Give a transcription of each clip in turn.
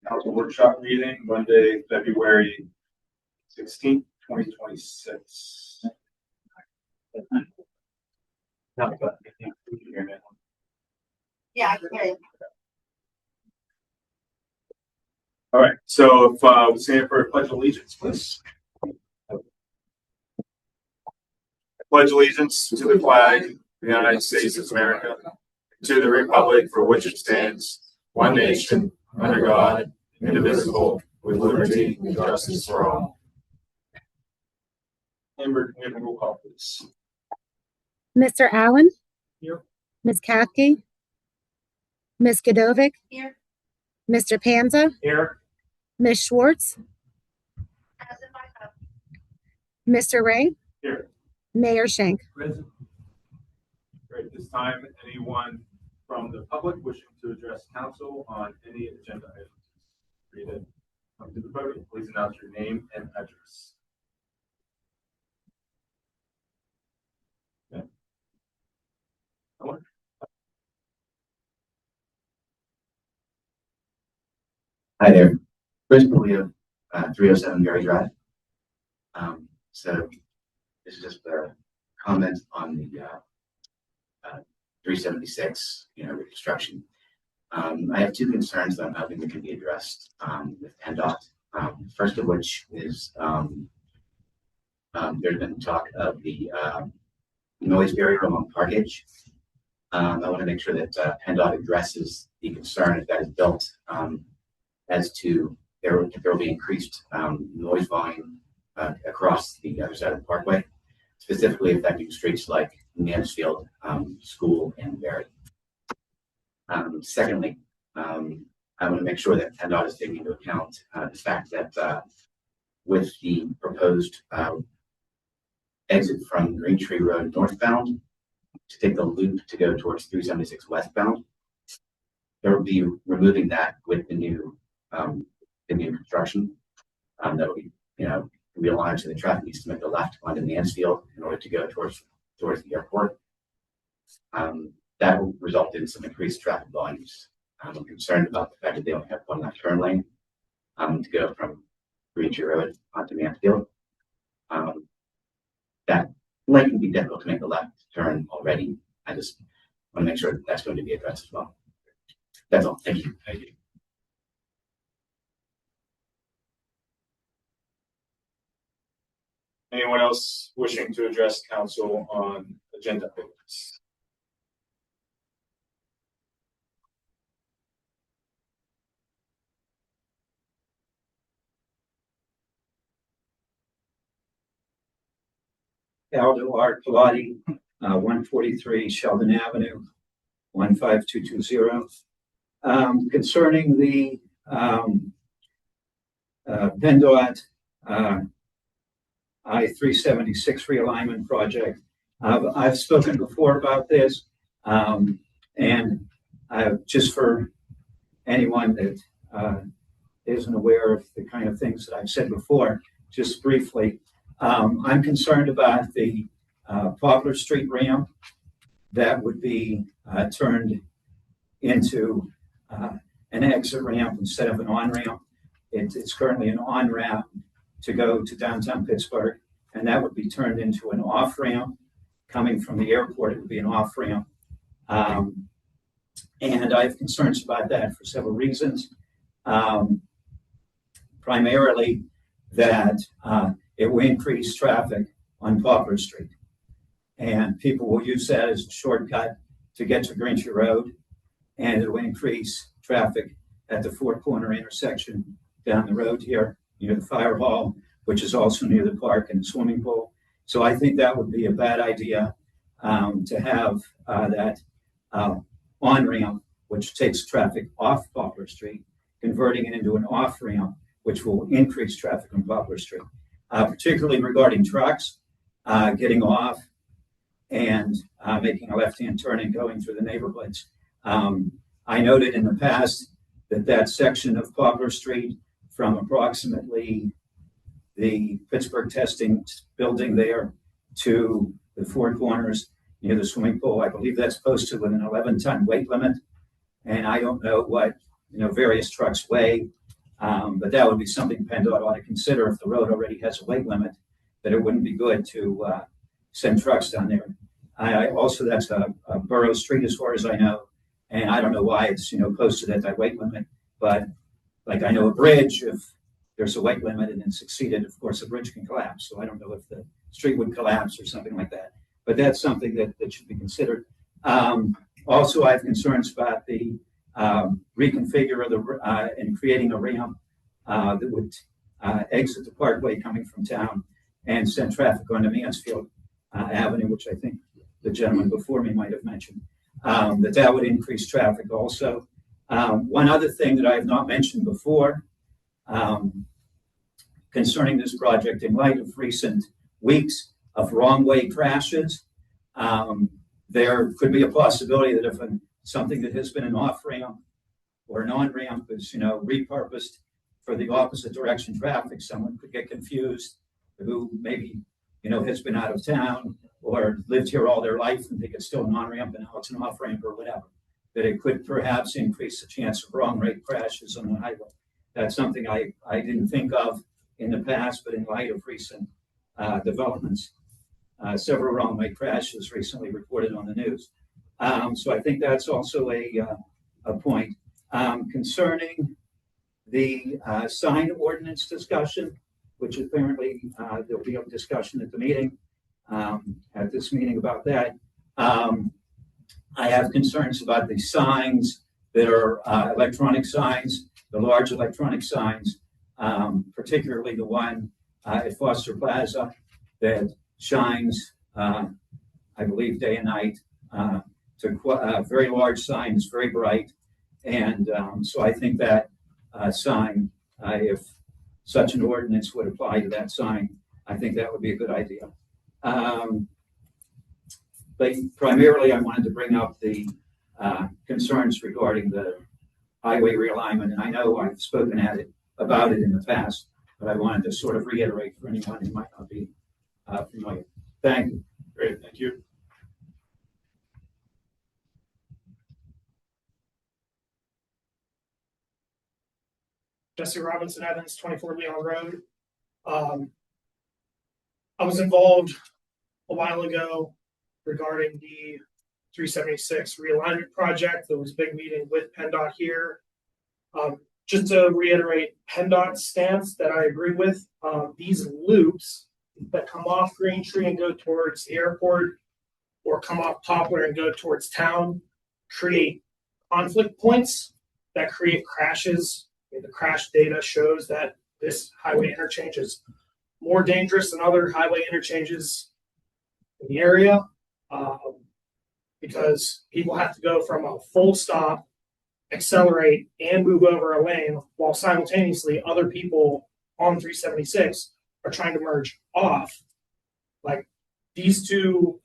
Council workshop meeting Monday, February 16th, 2026. Yeah, I can hear you. All right, so if we stand for a pledge of allegiance, please. I pledge allegiance to the flag of the United States of America, to the republic for which it stands, one nation, under God, indivisible, with liberty and justice for all. Amber, can we have a roll call, please? Mr. Allen? Here. Ms. Katke? Ms. Godovic? Here. Mr. Panza? Here. Ms. Schwartz? As in my phone. Mr. Ray? Here. Mayor Schenk? Present. Great. This time, anyone from the public wishing to address council on any agenda items? Read it. Come to the podium. Please announce your name and address. Okay. Hi there. Principal Leo, 307 Mary Drive. So this is just a comment on the 376, reconstruction. I have two concerns that I'm hoping that can be addressed with PennDOT. First of which is there's been talk of the noise barrier along Parkage. I want to make sure that PennDOT addresses the concern if that is built as to there will be increased noise volume across the other side of the parkway, specifically affecting streets like Mansfield, School, and Barry. Secondly, I want to make sure that PennDOT is taking into account the fact that with the proposed exit from Green Tree Road northbound to take the loop to go towards 376 westbound, there will be removing that with the new construction. That will be, realigned to the traffic needs to make the left onto Mansfield in order to go towards the airport. That will result in some increased traffic volumes. I'm concerned about the fact that they only have one left turn lane to go from Green Tree Road onto Mansfield. That lane can be difficult to make the left turn already. I just want to make sure that that's going to be addressed as well. That's all. Thank you. Thank you. Anyone else wishing to address council on agenda items? Aldo R. Pilati, 143 Sheldon Avenue, 15220. Concerning the PennDOT I-376 realignment project, I've spoken before about this, and just for anyone that isn't aware of the kind of things that I've said before, just briefly, I'm concerned about the Poplar Street ramp that would be turned into an exit ramp instead of an on-ramp. It's currently an on-ramp to go to downtown Pittsburgh, and that would be turned into an off-ramp. Coming from the airport, it would be an off-ramp. And I have concerns about that for several reasons. Primarily that it will increase traffic on Poplar Street, and people will use that as a shortcut to get to Green Tree Road, and it will increase traffic at the Four Corner intersection down the road here near the fire hall, which is also near the park and the swimming pool. So I think that would be a bad idea to have that on-ramp, which takes traffic off Poplar Street, converting it into an off-ramp, which will increase traffic on Poplar Street, particularly regarding trucks getting off and making a left-hand turn and going through the neighborhoods. I noted in the past that section of Poplar Street from approximately the Pittsburgh testing building there to the Four Corners near the swimming pool, I believe that's posted with an 11-ton weight limit. And I don't know what various trucks weigh, But that would be something PennDOT ought to consider if the road already has a weight limit, that it wouldn't be good to send trucks down there. I also, that's a borough street as far as I know, and I don't know why it's, posted at that weight limit, but like I know a bridge, if there's a weight limit and it's exceeded, of course, the bridge can collapse. So I don't know if the street would collapse or something like that, but that's something that should be considered. Also, I have concerns about the reconfigure of the and creating a ramp that would exit the parkway coming from town and send traffic onto Mansfield Avenue, which I think the gentleman before me might have mentioned, that would increase traffic also. One other thing that I have not mentioned before concerning this project, in light of recent weeks of wrong-way crashes, there could be a possibility that if something that has been an off-ramp or an on-ramp is, repurposed for the opposite direction traffic, someone could get confused who maybe, has been out of town or lived here all their life and think it's still an on-ramp and now it's an off-ramp or whatever, that it could perhaps increase the chance of wrong-rate crashes on the highway. That's something I didn't think of in the past, but in light of recent developments, several wrong-way crashes recently reported on the news. So I think that's also a point. Concerning the sign ordinance discussion, which apparently there'll be a discussion at the meeting, at this meeting about that. I have concerns about the signs that are electronic signs, the large electronic signs, particularly the one at Foster Plaza that shines, I believe, day and night. It's a very large sign, it's very bright. And so I think that sign, if such an ordinance would apply to that sign, I think that would be a good idea. But primarily I wanted to bring up the concerns regarding the highway realignment. And I know I've spoken about it in the past, but I wanted to sort of reiterate for anyone who might not be familiar. Thank you. Great, thank you. Jesse Robinson Evans, 24 Leon Road. I was involved a while ago regarding the 376 realignment project. There was a big meeting with PennDOT here. Just to reiterate PennDOT's stance that I agree with, these loops that come off Green Tree and go towards the airport or come off Poplar and go towards town create conflict points that create crashes. The crash data shows that this highway interchange is more dangerous than other highway interchanges in the area because people have to go from a full stop, accelerate, and move over a lane while simultaneously other people on 376 are trying to merge off. Like, these two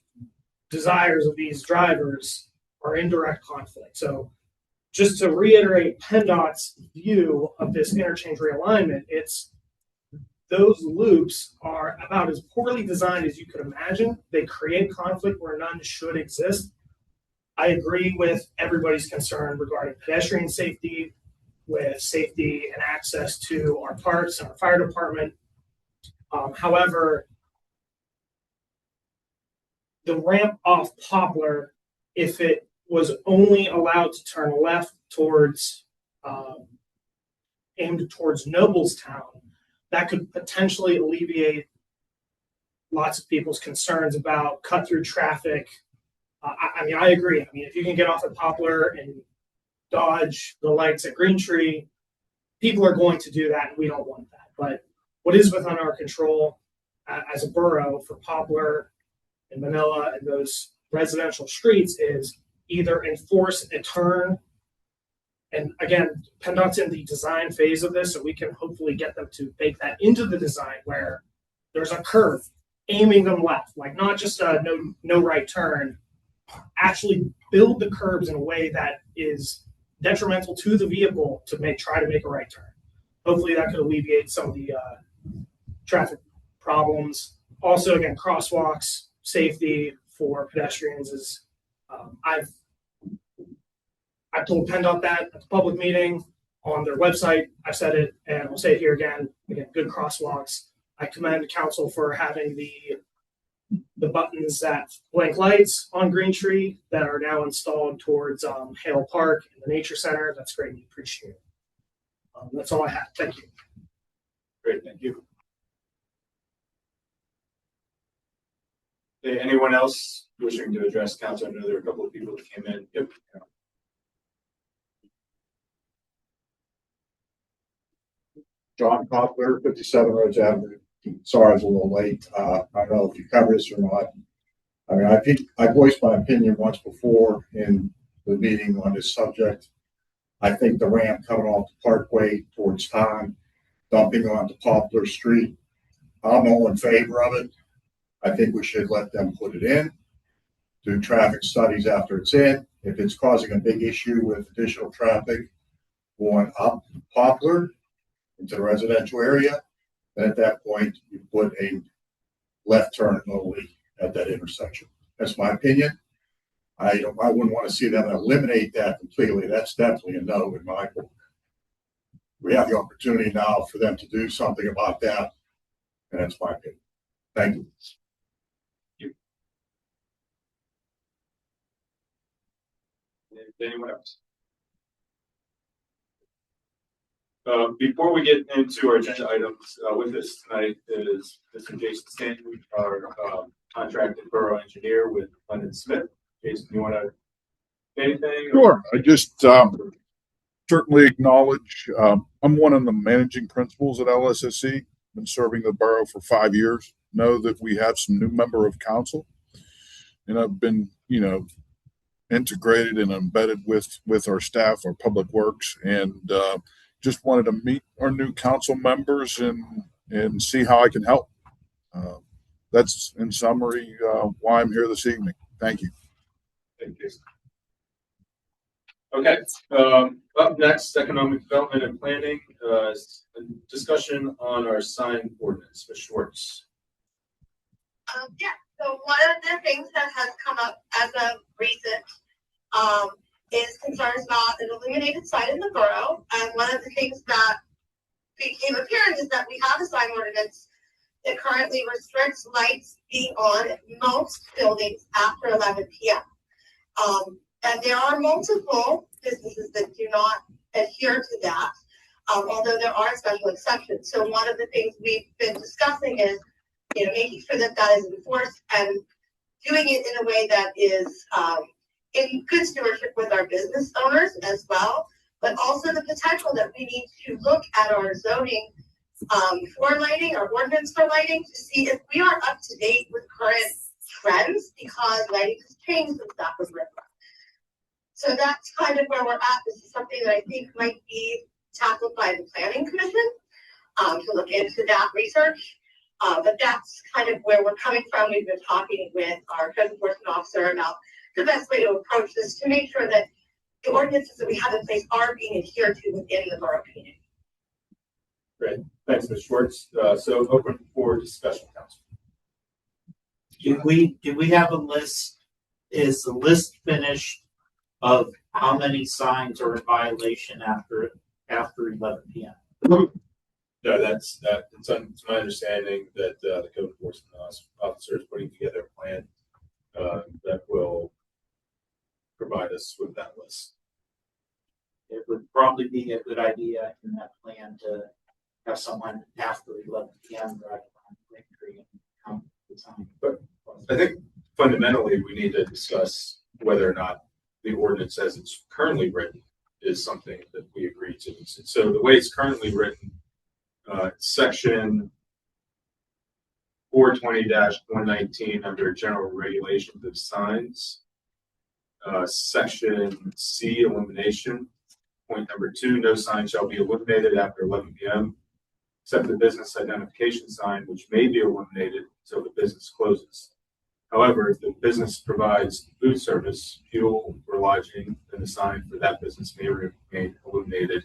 desires of these drivers are in direct conflict. So just to reiterate PennDOT's view of this interchange realignment, it's those loops are about as poorly designed as you could imagine. They create conflict where none should exist. I agree with everybody's concern regarding pedestrian safety, with safety and access to our parks and our fire department. However, the ramp off Poplar, if it was only allowed to turn left towards, aimed towards Nobletown, that could potentially alleviate lots of people's concerns about cut-through traffic. I agree. If you can get off at Poplar and dodge the lights at Green Tree, people are going to do that, and we don't want that. But what is within our control as a borough for Poplar and Manila and those residential streets is either enforce a turn. And again, PennDOT's in the design phase of this, so we can hopefully get them to bake that into the design where there's a curve aiming them left, like not just a no right turn, actually build the curbs in a way that is detrimental to the vehicle to try to make a right turn. Hopefully that could alleviate some of the traffic problems. Also, again, crosswalks, safety for pedestrians is, I've told PennDOT that at the public meeting on their website. I've said it and I'll say it here again. Again, good crosswalks. I commend council for having the buttons that blink lights on Green Tree that are now installed towards Hale Park and the Nature Center. That's greatly appreciated. That's all I have. Thank you. Great, thank you. Okay, anyone else wishing to address council? I know there are a couple of people that came in. Yep. John Poplar, 57 Rhodes Avenue. Sorry I was a little late. I don't know if you cover this or not. I mean, I think I voiced my opinion once before in the meeting on this subject. I think the ramp coming off the Parkway towards Time, dumping onto Poplar Street, I'm all in favor of it. I think we should let them put it in, do traffic studies after it's in. If it's causing a big issue with additional traffic going up Poplar into the residential area, then at that point you put a left turn only at that intersection. That's my opinion. I wouldn't want to see them eliminate that completely. That's definitely a no in my book. We have the opportunity now for them to do something about that, and that's my opinion. Thank you. Anyone else? Before we get into our agenda items, with us tonight is Mr. Jason Stanton, our contracted borough engineer with London Smith. Jason, you want to say anything? Sure. I just certainly acknowledge I'm one of the managing principals at LSSC. Been serving the borough for 5 years. Know that we have some new member of council, and I've been, integrated and embedded with our staff, our public works, and just wanted to meet our new council members and see how I can help. That's in summary why I'm here this evening. Thank you. Thank you. Okay. Up next, economic development and planning. Discussion on our sign ordinance. Ms. Schwartz. Yeah, so one of the things that has come up as of recent is concerns about an illuminated sign in the borough. And one of the things that became apparent is that we have a sign ordinance that currently restricts lights being on at most buildings after 11 p.m. And there are multiple businesses that do not adhere to that, although there are special exceptions. So one of the things we've been discussing is, making sure that that is enforced and doing it in a way that is in good stewardship with our business owners as well, but also the potential that we need to look at our zoning for lighting, our ordinance for lighting, to see if we are up to date with current trends, because lighting has changed since that was written. So that's kind of where we're at. This is something that I think might be tackled by the Planning Commission to look into that research. But that's kind of where we're coming from. We've been talking with our code enforcement officer about the best way to approach this to make sure that the ordinances that we have in place are being adhered to within the borough community. Great. Thanks, Ms. Schwartz. So open for discussion, council. Do we have a list? Is the list finished of how many signs are in violation after 11 p.m.? No, it's my understanding that the code enforcement officer is putting together a plan that will provide us with that list. It would probably be a good idea in that plan to have someone after 11 p.m. drive around Green Tree and count the time. But I think fundamentally we need to discuss whether or not the ordinance as it's currently written is something that we agree to. So the way it's currently written, section 420-119 under general regulations of signs, section C, illumination. Point number 2, no sign shall be illuminated after 11 p.m. except the business identification sign, which may be illuminated until the business closes. However, if the business provides food service, fuel, or lodging, then the sign for that business may remain illuminated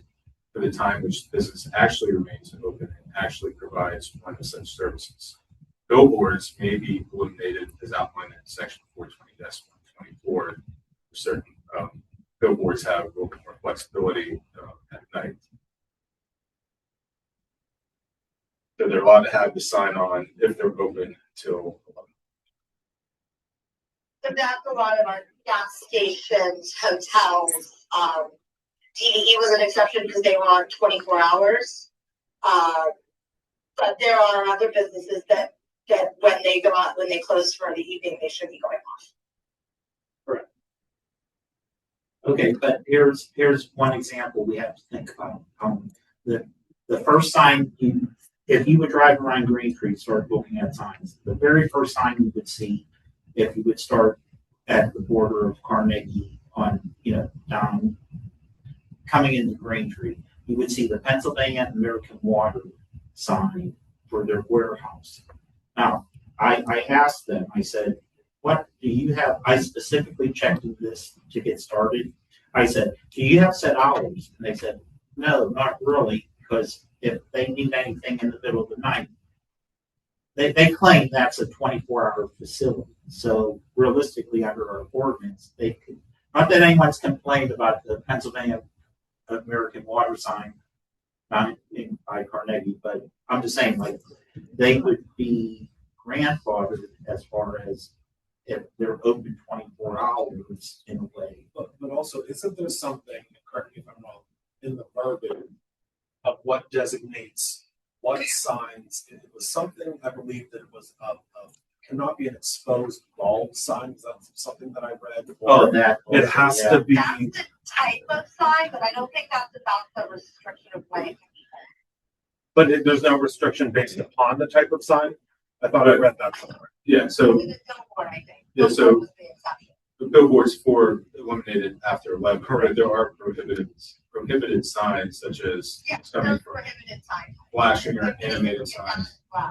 for the time which the business actually remains open and actually provides one of such services. Billboards may be illuminated as outlined in section 420-124. Certain billboards have a little bit more flexibility at night. they're allowed to have the sign on if they're open till 11. So that's a lot of our gas stations, hotels. DDE was an exception because they were on 24 hours. But there are other businesses that when they go out, when they close for the evening, they should be going off. Okay, but here's one example we have to think about. The first sign, if you would drive around Green Tree, start looking at signs, the very first sign you would see, if you would start at the border of Carnegie on, down, coming into Green Tree, you would see the Pennsylvania American Water sign for their warehouse. Now, I asked them, I said, what do you have? I specifically checked this to get started. I said, do you have set hours? And they said, no, not really, because if they need anything in the middle of the night, they claim that's a 24-hour facility. So realistically, under our ordinance, they could, not that anyone's complained about the Pennsylvania American Water sign not by Carnegie, but I'm just saying, like, they would be grandfathered as far as if they're open 24 hours in a way. But also, isn't there something, correct me if I'm wrong, in the verbiage of what designates what signs? It was something, I believe that it was cannot be an exposed bulb sign. Is that something that I read? Oh, that It has to be. That's the type of sign, but I don't think that's about the restriction of when it can be. But there's no restriction based upon the type of sign? I thought I read that somewhere. Yeah, so With the billboard, I think. Yeah, so- Billboard was the exception. the billboards for eliminated after 11, correct? There are prohibited signs such as Yeah, coming those from prohibited signs. flashing or animated signs. Wow.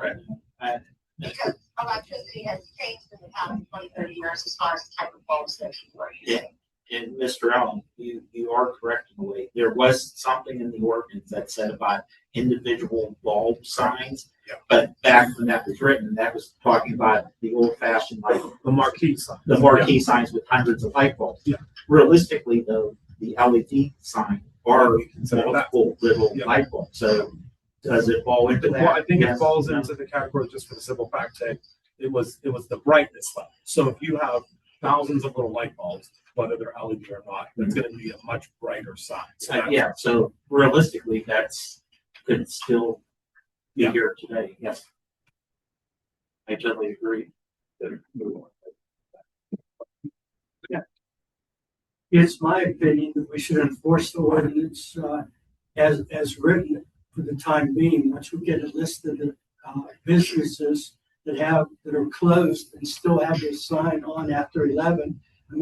Right. Because electricity has changed in the past 20, 30 years as far as the type of bulbs that people are using. And Mr. Allen, you are correct in a way. There was something in the ordinance that said about individual bulb signs. Yeah. But back when that was written, that was talking about the old fashioned, like The marquee sign. the marquee signs with hundreds of light bulbs. Yeah. Realistically, though, the LED sign are We consider that. multiple little Yeah. light bulbs. So does it fall into that? Well, I think Yes. it falls No? into the category just for the simple fact that it was the brightness level. So if you have thousands of little light bulbs, whether they're LED or not, it's going to be a much brighter sign. So that's- Yeah, so realistically, that's could still be Yeah. here today. Yes. I totally agree. It's my opinion that we should enforce the ordinance as written for the time being. Once we get a list of the businesses that are closed and still have their sign on after 11,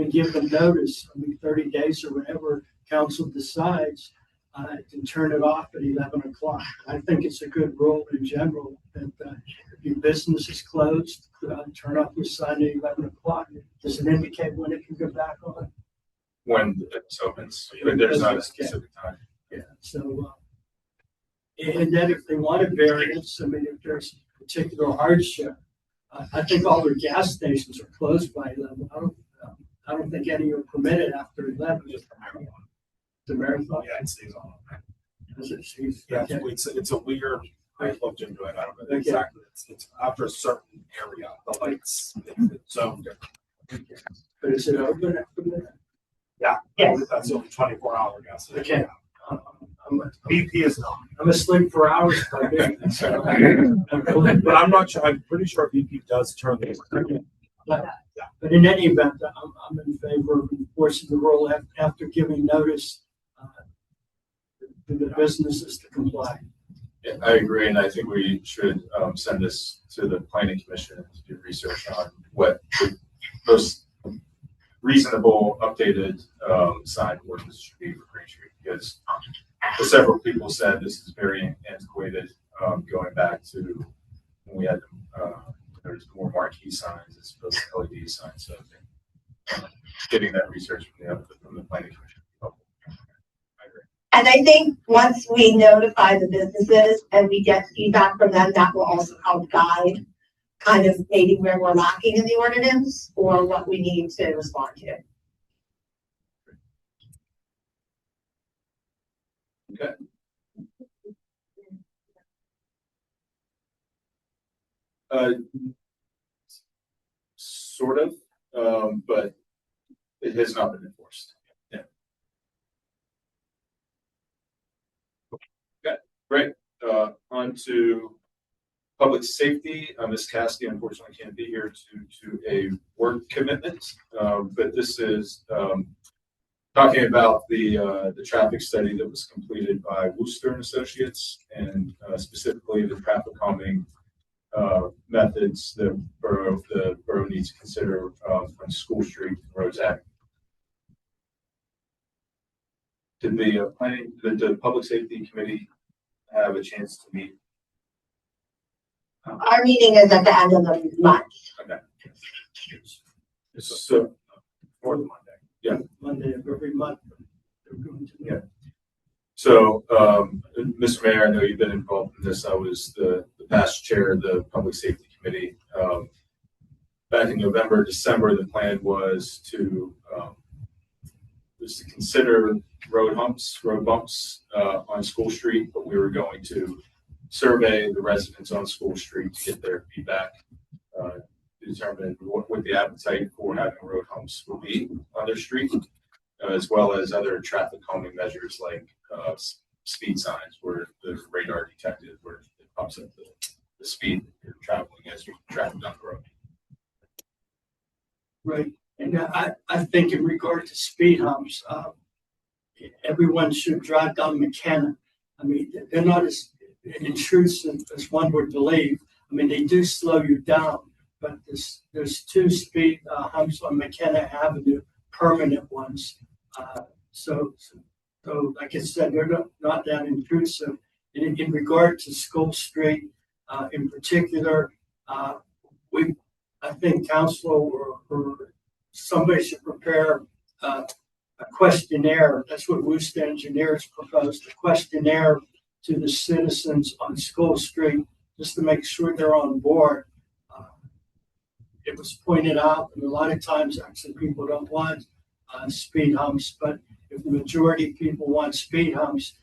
give them notice. 30 days or whenever council decides, and turn it off at 11 o'clock. I think it's a good rule in general that if your business is closed, turn off your sign at 11 o'clock. Does it indicate when it can go back on? When it opens, but there's not a specific time. Yeah. So, and then if they want a variance, if there's particular hardship, I think all their gas stations are closed by 11. I don't think any are permitted after 11. Just for marijuana. The marathon. Yeah, it stays on. Does it cease? Yeah, Okay. it's a weird. I looked into it. I don't know Okay. exactly. It's after a certain area, the lights. It's zoned different. But is it open after that? Yeah. Yes. That's only 24-hour gas station. Okay. BP is not. I'm asleep for hours by then. So, But I'm not sure. I'm pretty sure BP does turn these. but in any event, I'm in favor of enforcing the rule after giving notice to the businesses to comply. Yeah, I agree, and I think we should send this to the planning commission to do research on what the most reasonable updated sign ordinance should be for Green Tree, because several people said this is very antiquated, going back to when we had there's more marquee signs as opposed to LED signs. So I think getting that research from the planning commission. I agree. And I think once we notify the businesses and we get feedback from them, that will also help guide kind of maybe where we're lacking in the ordinance or what we need to respond to. Okay. Uh, sort of, but it has not been enforced. Yeah. Okay, great. On to public safety. Ms. Caskey unfortunately can't be here to a work commitment, but this is talking about the traffic study that was completed by Wooster and Associates, and specifically the traffic calming methods that the borough needs to consider on School Street and Rhodes Avenue. Did the Public Safety Committee have a chance to meet? Our meeting is at the end of the month. Okay. So, for the Monday. Yeah. Monday of every month. They're going to meet. Yeah. So, Mr. Mayor, I know you've been involved in this. I was the past chair of the Public Safety Committee. Back in November, December, the plan was to consider road bumps on School Street, but we were going to survey the residents on School Street to get their feedback, to determine what the appetite for having road humps will be on their street, as well as other traffic calming measures like speed signs where the radar detected where it pops up the speed that you're traveling as you're traveling down the road. Right. And I think in regard to speed humps, everyone should drive down McKenna. I mean, they're not as intrusive as one would believe. I mean, they do slow you down, but there's 2 speed humps on McKenna Avenue, permanent ones. So like I said, they're not that intrusive. And in regard to School Street, in particular, I think council or somebody should prepare a questionnaire. That's what Wooster Engineers proposed, a questionnaire to the citizens on School Street, just to make sure they're on board. It was pointed out, and a lot of times actually people don't want speed humps, but if the majority of people want speed humps,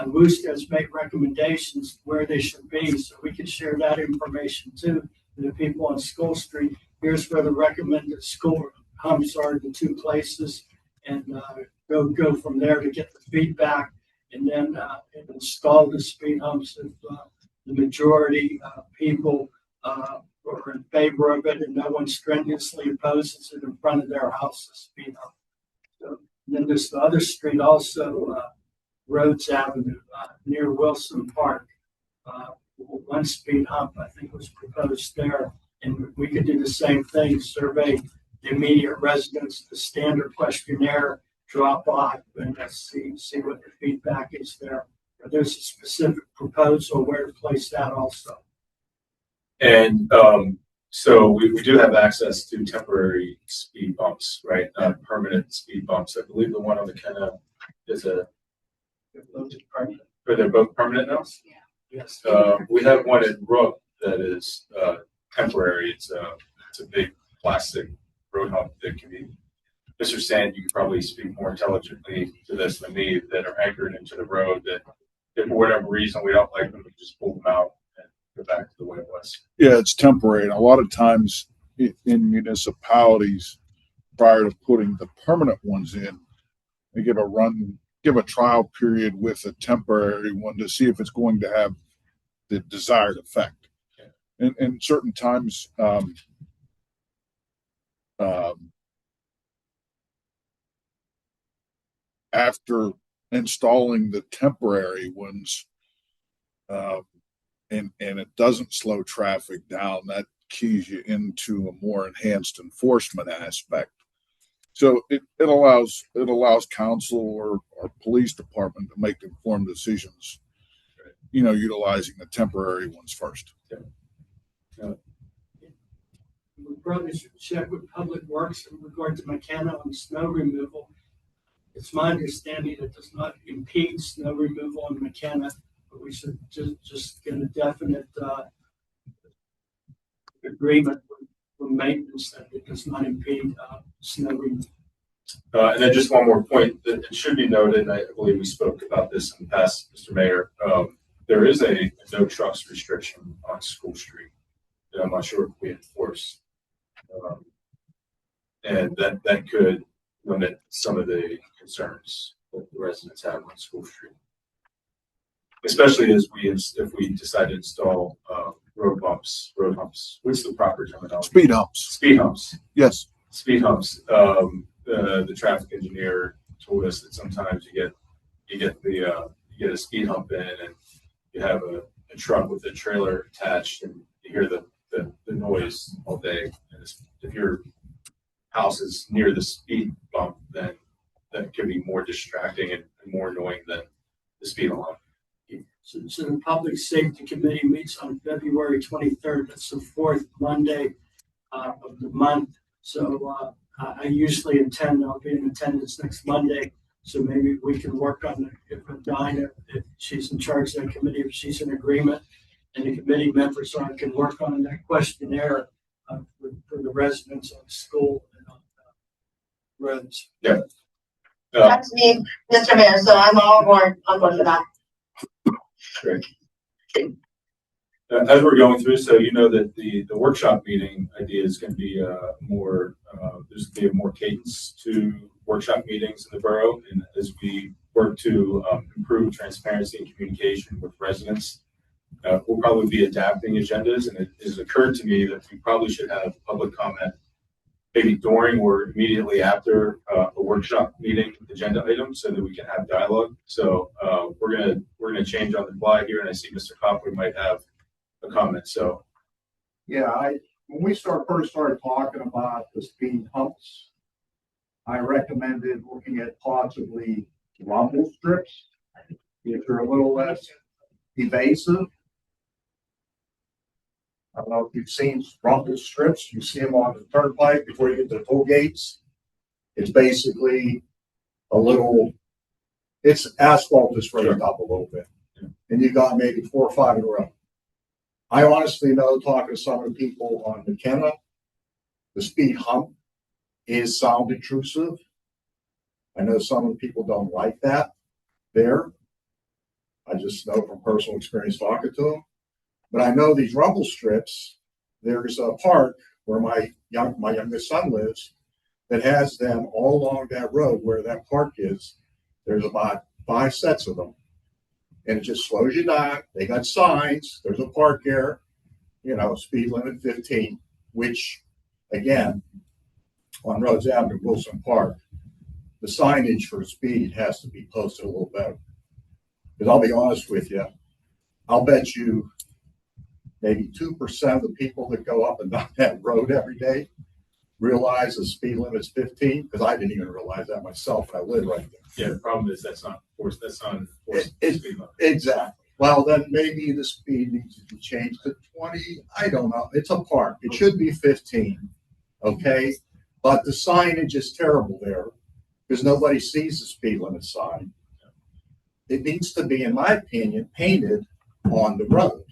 Wooster has made recommendations where they should be, so we can share that information too to the people on School Street. Here's where the recommended school humps are, the 2 places, and go from there to get the feedback, and then install the speed humps if the majority of people are in favor of it and no one strenuously opposes it in front of their house, the speed hump. So, and then there's the other street also, Rhodes Avenue, near Wilson Park. 1 speed hump, I think, was proposed there. And we could do the same thing, survey the immediate residents, the standard questionnaire, drop off, and let's see what the feedback is there. There's a specific proposal where to place that also. And so we do have access to temporary speed bumps, right? Not permanent speed bumps. I believe the one on McKenna is or they're both permanent now? Yeah. Yes. We have one in Rook that is temporary. It's a big plastic road hump that can be, Mr. Sand, you could probably speak more intelligently to this than me, that are anchored into the road that if for whatever reason we don't like them, we just pull them out and go back to the way it was. Yeah, it's temporary. And a lot of times in municipalities, prior to putting the permanent ones in, they give a trial period with a temporary one to see if it's going to have the desired effect. And certain times, after installing the temporary ones, and it doesn't slow traffic down, that keys you into a more enhanced enforcement aspect. So it allows council or police department to make informed decisions, utilizing the temporary ones first. We probably should check with Public Works in regard to McKenna on snow removal. It's my understanding it does not impede snow removal on McKenna, but we should just get a definite agreement with maintenance that it does not impede snow removal. And then just one more point that it should be noted, and I believe we spoke about this in the past, Mr. Mayor. There is a no trucks restriction on School Street. that I'm not sure if we enforce. And that could limit some of the concerns that the residents have on School Street. Especially if we decide to install road humps. What's the proper terminology? Speed humps. Speed humps. Yes. Speed humps. The traffic engineer told us that sometimes you get a speed hump in, and you have a truck with a trailer attached, and you hear the noise all day. And if your house is near the speed bump, then that could be more distracting and more annoying than the speed alarm. So the Public Safety Committee meets on February 23rd. That's the fourth Monday of the month. So I usually I'll be in attendance next Monday. So maybe we can work on it if Dinah, if she's in charge of that committee, if she's in agreement, and the committee members can work on that questionnaire for the residents on school and on roads. Yeah. That's me, Mr. Mayor, so I'm all on board for that. Great. As we're going through, so you know that the workshop meeting idea is going to be more. There's going to be a more cadence to workshop meetings in the borough, and as we work to improve transparency and communication with residents, we'll probably be adapting agendas. And it has occurred to me that we probably should have public comment maybe during or immediately after a workshop meeting agenda item, so that we can have dialogue. So we're gonna change on the fly here, and I see Mr. Copley might have a comment. So Yeah, when we first started talking about the speed humps, I recommended looking at possibly rumble strips if they're a little less evasive. I don't know if you've seen rumble strips. You see them on the turnpike before you get to the toll gates. It's basically it's asphalt just raised up a little bit. And you got maybe 4 or 5 in a row. I honestly know, talking to some of the people on McKenna, the speed hump sound intrusive. I know some of the people don't like that there. I just know from personal experience talking to them. But I know these rumble strips, there's a park where my youngest son lives that has them all along that road where that park is. There's about 5 sets of them. And it just slows you down. They got signs. There's a park there, speed limit 15, which, again, on Rhodes Avenue, Wilson Park, the signage for speed has to be posted a little better. Because I'll be honest with you, I'll bet you maybe 2% of the people that go up and down that road every day realize the speed limit's 15, because I didn't even realize that myself, and I live right there. yeah, the problem is that's not enforced. That's not enforced speed limit. Exactly. Well, then maybe the speed needs to be changed to 20. I don't know. It's a park. It should be 15. Okay. But the signage is terrible there because nobody sees the speed limit sign. It needs to be, in my opinion, painted on the road,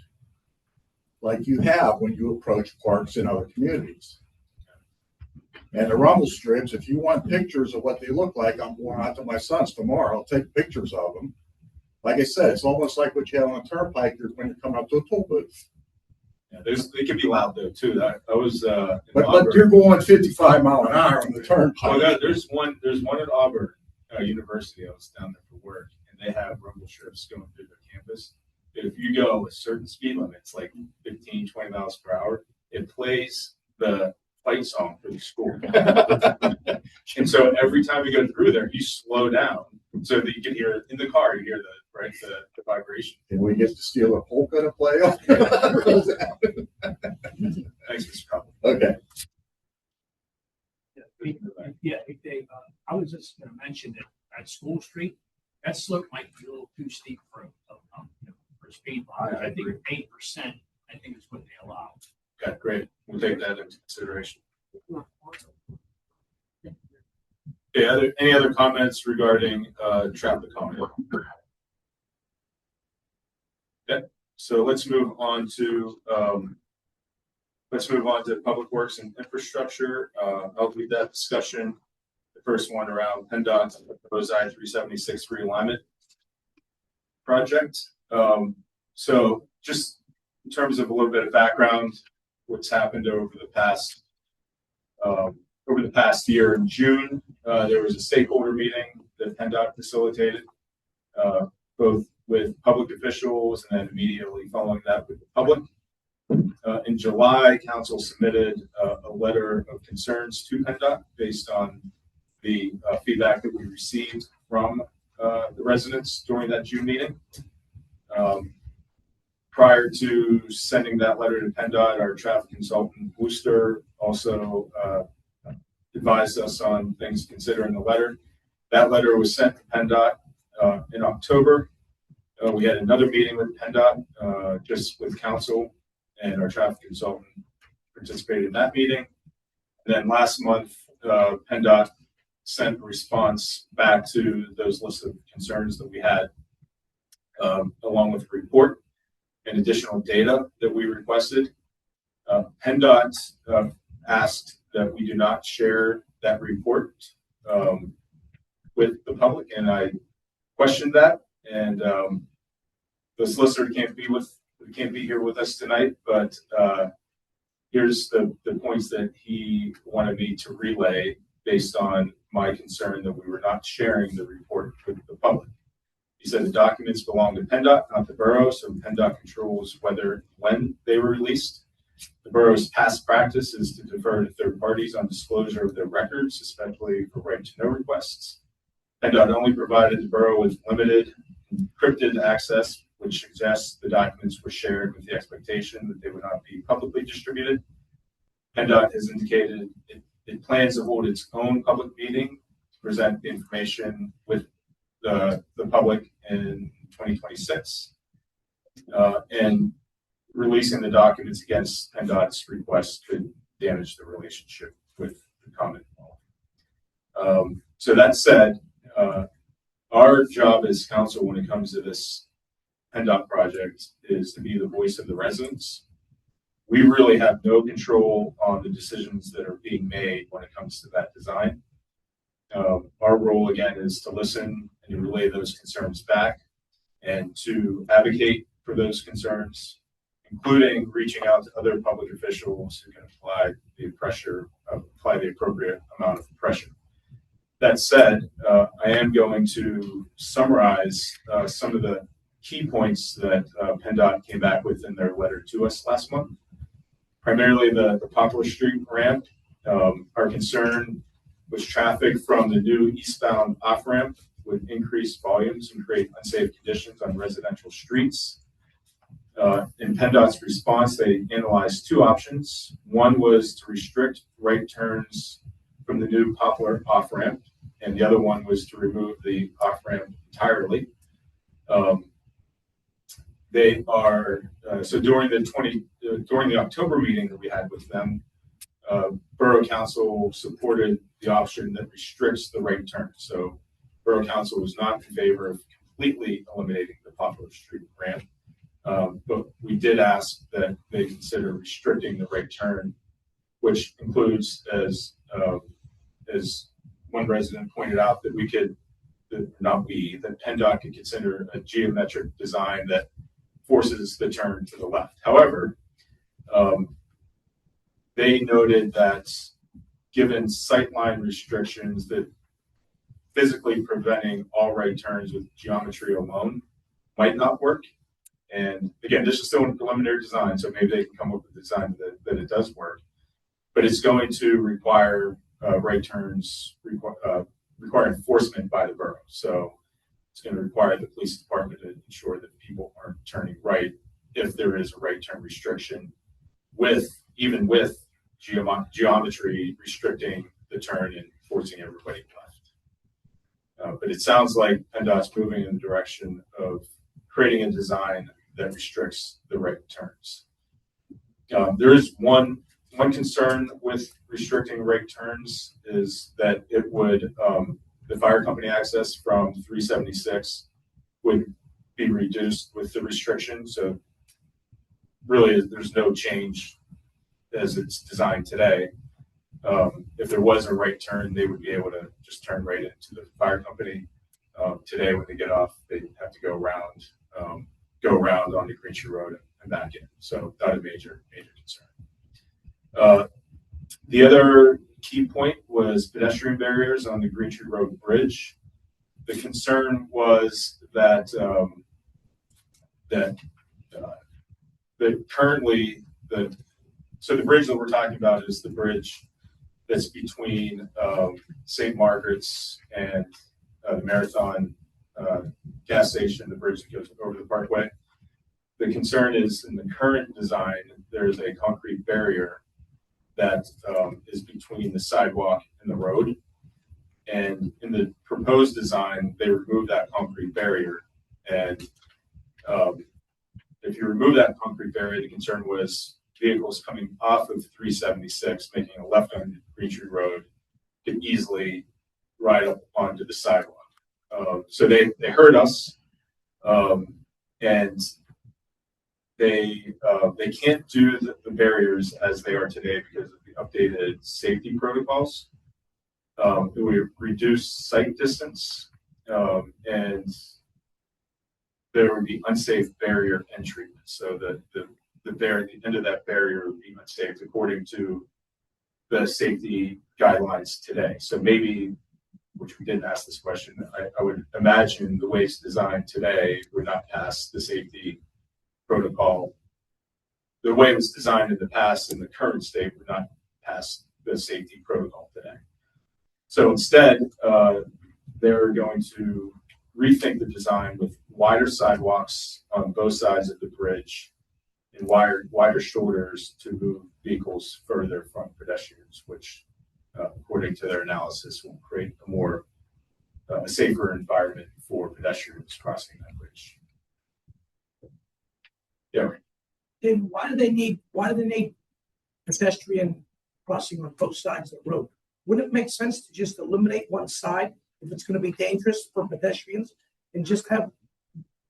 like you have when you approach parks in other communities. And the rumble strips, if you want pictures of what they look like, I'm going out to my son's tomorrow. I'll take pictures of them. Like I said, it's almost like what you have on a turnpike when you're coming up to a toll booth. Yeah, they can be loud though too. I was but you're going 55 mile an hour on the turnpike. Well, there's one at Auburn University. I was down there for work, and they have rumble strips going through their campus. If you go a certain speed limit, it's like 15, 20 miles per hour, it plays the fight song for the school. And so every time you go through there, you slow down so that you can hear in the car, you hear the vibration. And we get to steal a polka to play on. Thanks, Mr. Copley. Okay. Yeah, Dave, I was just going to mention that at School Street, that slope might be a little too steep for speed bump. I think 8%, I think is what they allow. Okay, great. We'll take that into consideration. Okay, any other comments regarding traffic calming? Okay, so let's move on to Public Works and Infrastructure. I'll lead that discussion. The first one around PennDOT's proposed I-376 realignment project. So just in terms of a little bit of background, what's happened over the past year. In June, there was a stakeholder meeting that PennDOT facilitated, both with public officials and then immediately following that with the public. In July, council submitted a letter of concerns to PennDOT based on the feedback that we received from the residents during that June meeting. Prior to sending that letter to PennDOT, our traffic consultant Wooster also advised us on things to consider in the letter. That letter was sent to PennDOT in October. We had another meeting with PennDOT, just with council, and our traffic consultant participated in that meeting. And then last month, PennDOT sent a response back to those lists of concerns that we had, along with a report and additional data that we requested. PennDOT asked that we do not share that report with the public, and I questioned that. And the solicitor can't be here with us tonight, but here's the points that he wanted me to relay based on my concern that we were not sharing the report with the public. He said the documents belong to PennDOT, not the borough, so PennDOT controls when they were released. The borough's past practice is to defer to third parties on disclosure of their records, especially for right-to-know requests. PennDOT only provided the borough with limited encrypted access, which suggests the documents were shared with the expectation that they would not be publicly distributed. PennDOT has indicated it plans to hold its own public meeting to present the information with the public in 2026, and releasing the documents against PennDOT's request could damage the relationship with the Commonwealth. So that said, our job as council when it comes to this PennDOT project is to be the voice of the residents. We really have no control on the decisions that are being made when it comes to that design. Our role again is to listen and to relay those concerns back and to advocate for those concerns, including reaching out to other public officials who can apply the appropriate amount of pressure. That said, I am going to summarize some of the key points that PennDOT came back with in their letter to us last month. Primarily the Poplar Street ramp. Our concern was traffic from the new eastbound off-ramp would increase volumes and create unsafe conditions on residential streets. In PennDOT's response, they analyzed two options. One was to restrict right turns from the new Poplar off-ramp, and the other one was to remove the off-ramp entirely. They are so during the October meeting that we had with them, Borough Council supported the option that restricts the right turn. So Borough Council was not in favor of completely eliminating the Poplar Street ramp, but we did ask that they consider restricting the right turn, which includes, as one resident pointed out, that that PennDOT could consider a geometric design that forces the turn to the left. However, they noted that given sightline restrictions, that physically preventing all right turns with geometry alone might not work. And again, this is still a preliminary design, so maybe they can come up with a design that it does work. But it's going to require right turns, require enforcement by the borough. So it's going to require the police department to ensure that people aren't turning right if there is a right turn restriction, even with geometry restricting the turn and forcing everybody left. But it sounds like PennDOT's moving in the direction of creating a design that restricts the right turns. There is one concern with restricting right turns is that it would the fire company access from 376 would be reduced with the restriction. So really, there's no change as it's designed today. If there was a right turn, they would be able to just turn right into the fire company. Today, when they get off, they have to go around onto Green Tree Road and back in. So not a major concern. The other key point was pedestrian barriers on the Green Tree Road Bridge. The concern was that currently the bridge that we're talking about is the bridge that's between St. Margaret's and the Marathon gas station, the bridge that goes over the parkway. The concern is in the current design, there's a concrete barrier that is between the sidewalk and the road. And in the proposed design, they removed that concrete barrier. And if you remove that concrete barrier, the concern was vehicles coming off of 376, making a left on Green Tree Road, could easily ride up onto the sidewalk. So they heard us, and they can't do the barriers as they are today because of the updated safety protocols. It would reduce sight distance, and there would be unsafe barrier entry. So the end of that barrier would be unsafe according to the safety guidelines today. So maybe, which we didn't ask this question, I would imagine the way it's designed today would not pass the safety protocol. The way it was designed in the past in the current state would not pass the safety protocol today. So instead, they're going to rethink the design with wider sidewalks on both sides of the bridge and wider shoulders to move vehicles further from pedestrians, which, according to their analysis, will create a more safer environment for pedestrians crossing that bridge. Yeah. Then why do they need pedestrian crossing on both sides of the road? Wouldn't it make sense to just eliminate one side if it's going to be dangerous for pedestrians and just have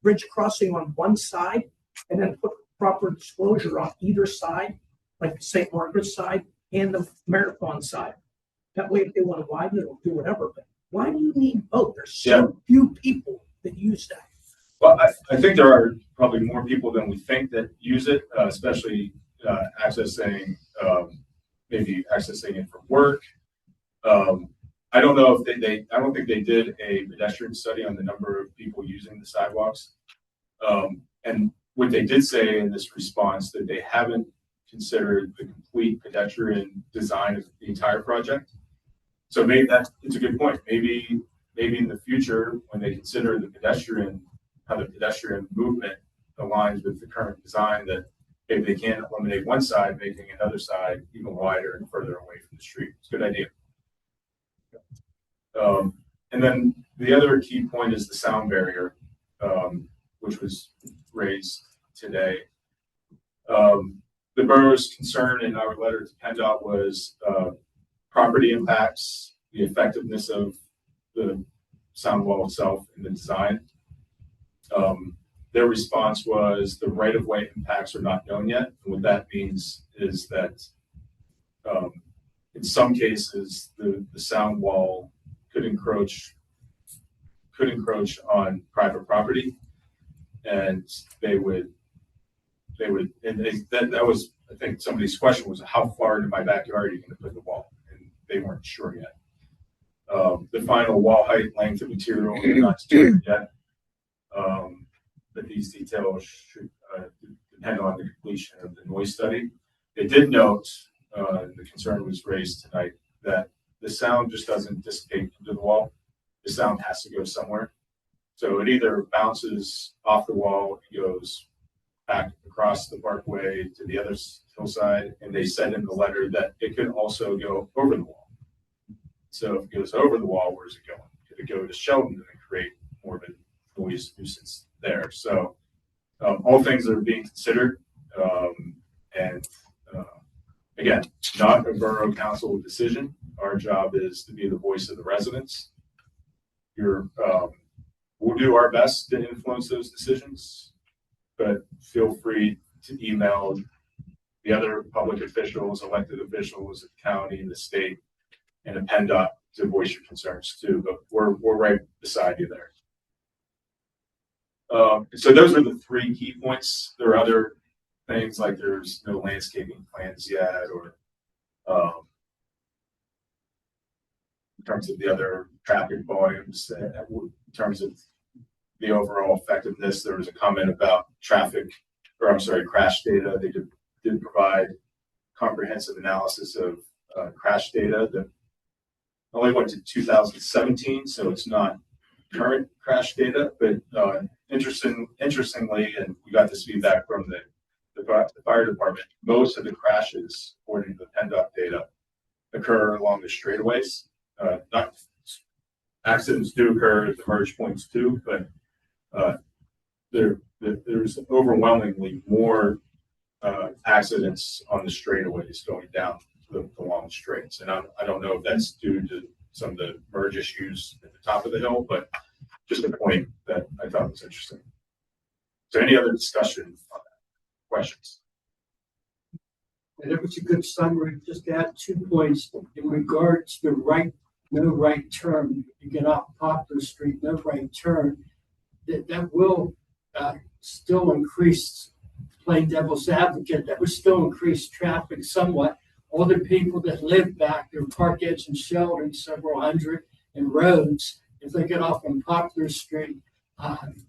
bridge crossing on one side and then put proper disclosure on either side, like the St. Margaret's side and the Marathon side? That way, if they want to widen it or do whatever, but why do you need both? There's so few people that use that. Well, I think there are probably more people than we think that use it, especially accessing it from work. I don't know if I don't think they did a pedestrian study on the number of people using the sidewalks. And what they did say in this response that they haven't considered the complete pedestrian design of the entire project. So maybe it's a good point. Maybe in the future, when they consider how the pedestrian movement aligns with the current design, that maybe they can eliminate one side, making another side even wider and further away from the street. It's a good idea. And then the other key point is the sound barrier, which was raised today. The borough's concern in our letter to PennDOT was property impacts, the effectiveness of the sound wall itself and the design. Their response was the right-of-way impacts are not known yet. And what that means is that in some cases, the sound wall could encroach on private property, and that was, I think somebody's question was, how far into my backyard are you going to put the wall? And they weren't sure yet. The final wall height, length, and material are not determined yet. But these details should depend on the completion of the noise study. They did note, the concern was raised tonight, that the sound just doesn't dissipate into the wall. The sound has to go somewhere. So it either bounces off the wall and goes back across the parkway to the other hillside. And they said in the letter that it could also go over the wall. So if it goes over the wall, where's it going? Could it go to Sheldon and create more of a noise nuisance there? So all things are being considered. And again, not a borough council decision. Our job is to be the voice of the residents. We'll do our best to influence those decisions, but feel free to email the other public officials, elected officials, the county, and the state, and the PennDOT to voice your concerns too. But we're right beside you there. So those are the three key points. There are other things like there's no landscaping plans yet, or In terms of the other traffic volumes, in terms of the overall effectiveness, there was a comment about crash data. They did provide comprehensive analysis of crash data that only went to 2017, so it's not current crash data, but interestingly, and we got this feedback from the fire department, most of the crashes, according to the PennDOT data, occur along the straightaways. Not accidents do occur at the merge points too, but there's overwhelmingly more accidents on the straightaways going down the long straights. And I don't know if that's due to some of the merge issues at the top of the hill, but just a point that I thought was interesting. Is there any other discussion on that? Questions? And it was a good summary. Just to add 2 points in regards to no right turn. You get off Poplar Street, no right turn. That will still increase, playing devil's advocate, that would still increase traffic somewhat. All the people that live back there, Park Edge and Sheldon, several hundred, and Rhodes, if they get off on Poplar Street,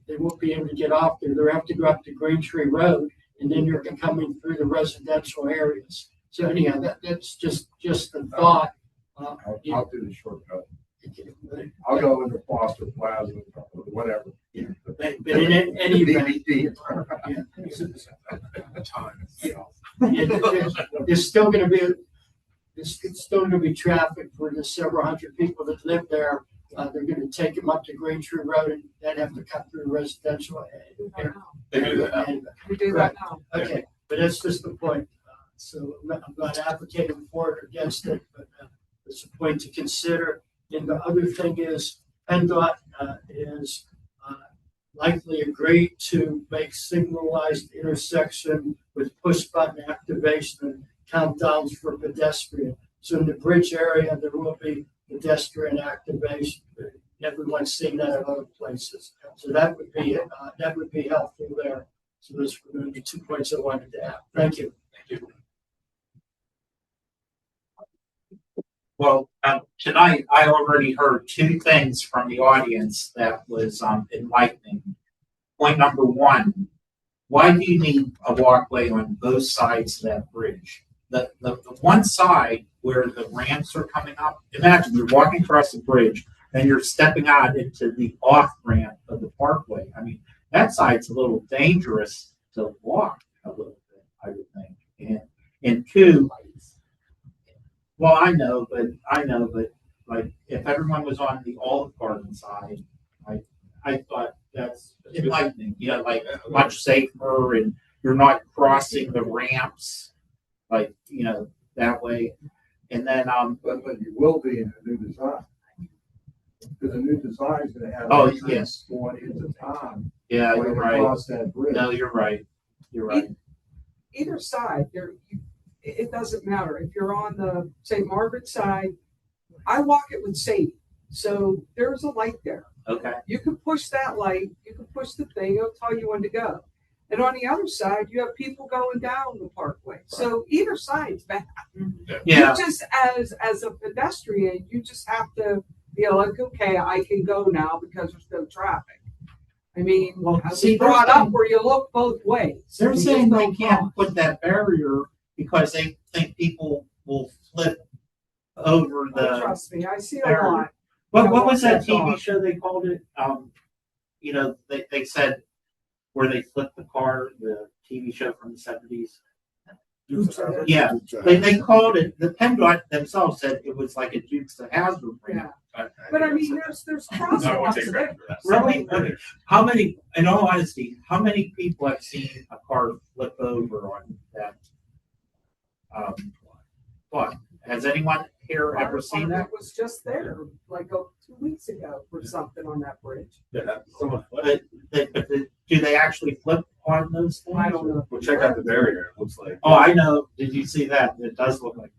they won't be able to get off there. They'll have to go up to Green Tree Road, and then you're coming through the residential areas. So anyhow, that's just a thought. I'll do the shortcut. I'll go into Foster Plaza, whatever. Yeah. But in any event, there's still going to be traffic for the several hundred people that live there. They're going to take them up to Green Tree Road and then have to cut through residential area. They do that now. We do that now. Okay, but that's just the point. So I'm not advocating for it or against it, but it's a point to consider. And the other thing is, PennDOT is likely agreed to make signalized intersection with push button activation and countdowns for pedestrian. So in the bridge area, there will be pedestrian activation. Everyone's seen that in other places. So that would be helpful there. So those were the 2 points I wanted to add. Thank you. Thank you. Well, tonight I already heard 2 things from the audience that was enlightening. Point number 1, why do you need a walkway on both sides of that bridge? The one side where the ramps are coming up, imagine you're walking across the bridge and you're stepping out into the off ramp of the parkway. I mean, that side's a little dangerous to walk a little bit, I would think. And 2, well, I know, but like if everyone was on the Olive Garden side, I thought that's enlightening. You know, like much safer, and you're not crossing the ramps, like that way. And then but you will be in a new design. Because the new design is going to have yes, going into town. Yeah, you're right. Across that bridge. No, you're right. You're right. Either side, it doesn't matter. If you're on the St. Margaret side, I walk it with Sadie. So there's a light there. Okay. You can push that light, you can push the thing, it'll tell you when to go. And on the other side, you have people going down the parkway. Right. So either side's bad. Yeah. You just as a pedestrian, you just have to be like, okay, I can go now because there's no traffic. I mean, see, brought up where you look both ways. They're saying they can't put that barrier because they think people will flip over the. Trust me, I see a lot. What was that TV show they called it? They said where they flipped the car, the TV show from the 70s. Yeah, they called it. The PennDOT themselves said it was like a Dukes of Hazzard ramp. Yeah. But I mean, there's crosswalks there. Really? How many? In all honesty, how many people have seen a car flip over on that? What? Has anyone here ever seen that? It was just there like 2 weeks ago or something on that bridge. Yeah, but do they actually flip on those things? I don't know. Well, check out the barrier. It looks like. Oh, I know. Did you see that? It does look like.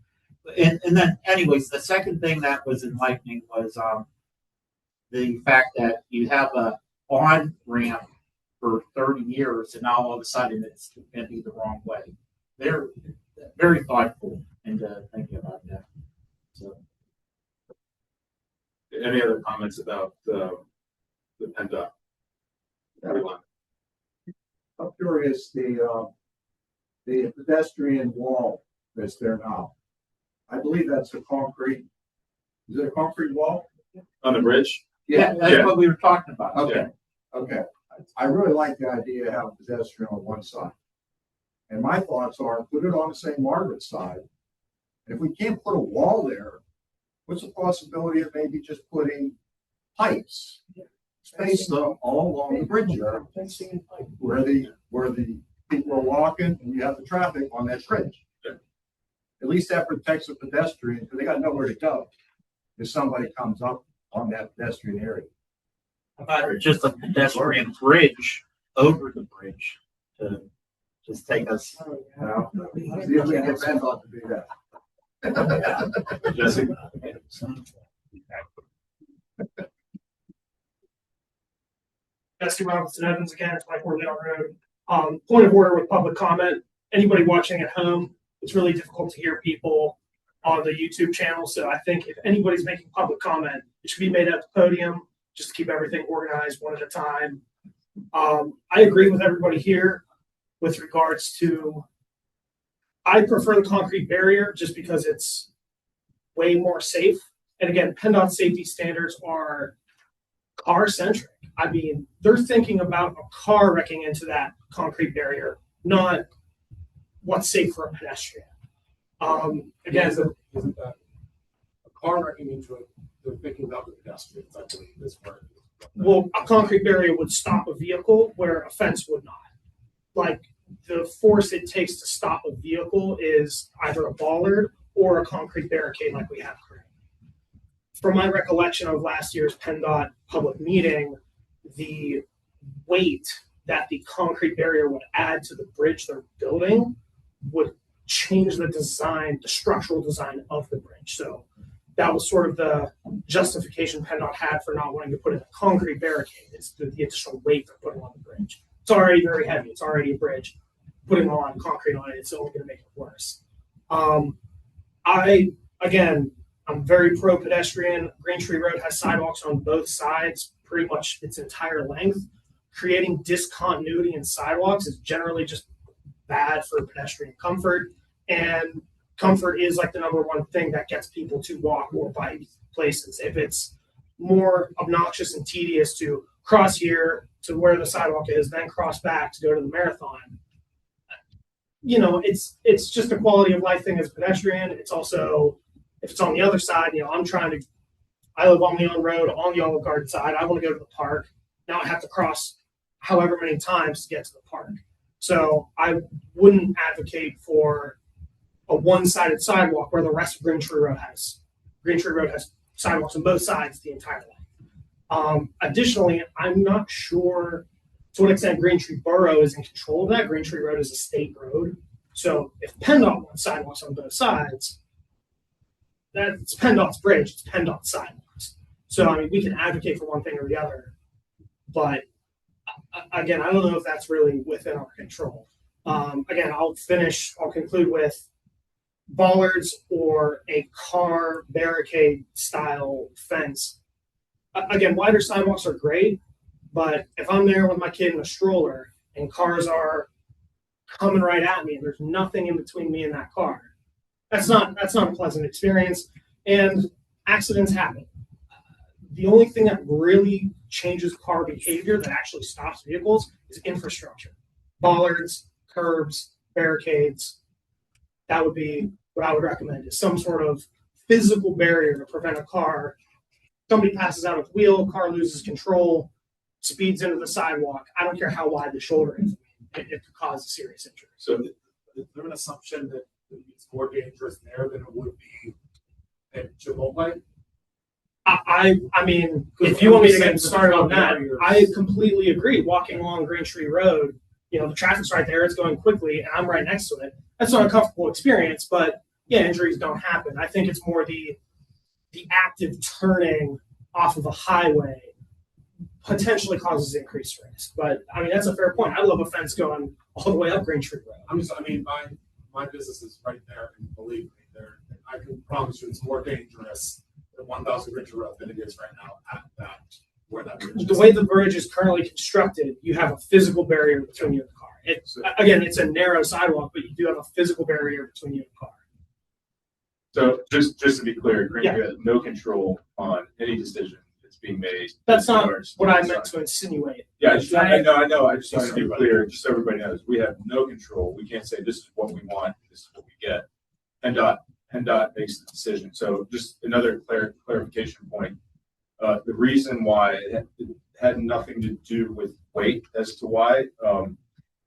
And then, anyways, the second thing that was enlightening was the fact that you have a on ramp for 30 years, and now all of a sudden it's going to be the wrong way. They're very thoughtful, into thinking about that. So, Any other comments about the PennDOT? Everyone. I'm curious, the pedestrian wall that's there now. I believe that's a concrete, is it a concrete wall? On the bridge? yeah, that's Yeah. what we were talking about. Okay, okay. I really like the idea of having pedestrian on one side. And my thoughts are, put it on the St. Margaret side. If we can't put a wall there, what's the possibility of maybe just putting pipes? Space them all along the bridge there, where the people are walking and you have the traffic on that bridge. At least that protects the pedestrian, because they got nowhere to go if somebody comes up on that pedestrian area. Or just a pedestrian bridge over the bridge to just take us. Well, see if we can get PennDOT to do that. Jesse? Jesse Robinson Evans again, 24 Leon Road. Point of order with public comment. Anybody watching at home, it's really difficult to hear people on the YouTube channel. So I think if anybody's making public comment, it should be made at the podium, just to keep everything organized one at a time. I agree with everybody here with regards to, I prefer the concrete barrier just because it's way more safe. And again, PennDOT safety standards are car centric. I mean, they're thinking about a car wrecking into that concrete barrier, not what's safe for a pedestrian. Again, Isn't that a car wrecking into it? They're thinking about the pedestrians, I believe, is where. well, a concrete barrier would stop a vehicle where a fence would not. Like the force it takes to stop a vehicle is either a bollard or a concrete barricade like we have here. From my recollection of last year's PennDOT public meeting, the weight that the concrete barrier would add to the bridge they're building would change the design, the structural design of the bridge. So that was sort of the justification PennDOT had for not wanting to put in a concrete barricade. It's the additional weight they're putting on the bridge. It's already very heavy. It's already a bridge. Putting on concrete on it, it's only going to make it worse. I'm very pro pedestrian. Green Tree Road has sidewalks on both sides, pretty much its entire length. Creating discontinuity in sidewalks is generally just bad for pedestrian comfort. And comfort is like the number one thing that gets people to walk or bike places. If it's more obnoxious and tedious to cross here to where the sidewalk is, then cross back to go to the marathon, you know, it's just a quality of life thing as a pedestrian. It's also, if it's on the other side, you know, I live on Leon Road on the Olive Garden side. I want to go to the park. Now I have to cross however many times to get to the park. So I wouldn't advocate for a one-sided sidewalk where the rest of Green Tree Road has. Green Tree Road has sidewalks on both sides the entire length. Additionally, I'm not sure to what extent Green Tree Borough is in control of that. Green Tree Road is a state road. So if PennDOT wants sidewalks on both sides, that's PennDOT's bridge, it's PennDOT's sidewalks. So, I mean, we can advocate for one thing or the other, but again, I don't know if that's really within our control. Again, I'll conclude with bollards or a car barricade style fence. Again, wider sidewalks are great, but if I'm there with my kid in a stroller and cars are coming right at me and there's nothing in between me and that car, that's not a pleasant experience, and accidents happen. The only thing that really changes car behavior that actually stops vehicles is infrastructure. Bollards, curbs, barricades. That would be what I would recommend, is some sort of physical barrier to prevent a car. Somebody passes out of the wheel, car loses control, speeds into the sidewalk. I don't care how wide the shoulder is. It could cause a serious injury. So is there an assumption that it's more dangerous there than it would be at Chipotle? I mean, if you want me to get started on that, I completely agree. Walking along Green Tree Road, you know, the traffic's right there, it's going quickly, and I'm right next to it. That's not a comfortable experience, but yeah, injuries don't happen. I think it's more the active turning off of a highway potentially causes increased risk. But I mean, that's a fair point. I love a fence going all the way up Green Tree Road. My business is right there, and believe me, I can promise you it's more dangerous than 1,000 Ridge Road than it is right now at that, where that bridge is. The way the bridge is currently constructed, you have a physical barrier between you and the car. Again, it's a narrow sidewalk, but you do have a physical barrier between you and the car. So just to be clear, Green Tree has no control on any decision that's being made. That's not what I meant to insinuate. Yeah, I know. I just want to be clear, just so everybody knows, we have no control. We can't say this is what we want, this is what we get. PennDOT makes the decision. So just another clarification point. The reason why it had nothing to do with weight as to why.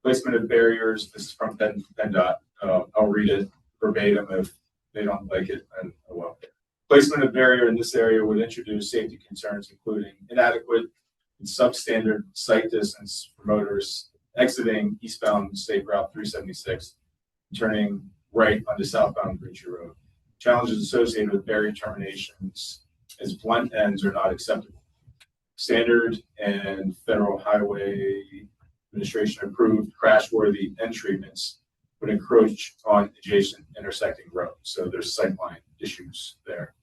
Placement of barriers, this is from PennDOT. I'll read it verbatim if they don't like it, and well. Placement of barrier in this area would introduce safety concerns, including inadequate and substandard sight distance for motors exiting eastbound State Route 376, turning right onto southbound Green Tree Road. Challenges associated with barrier terminations as blunt ends are not acceptable. Standard and Federal Highway Administration approved crash-worthy end treatments would encroach on adjacent intersecting roads. So there's sightline issues there.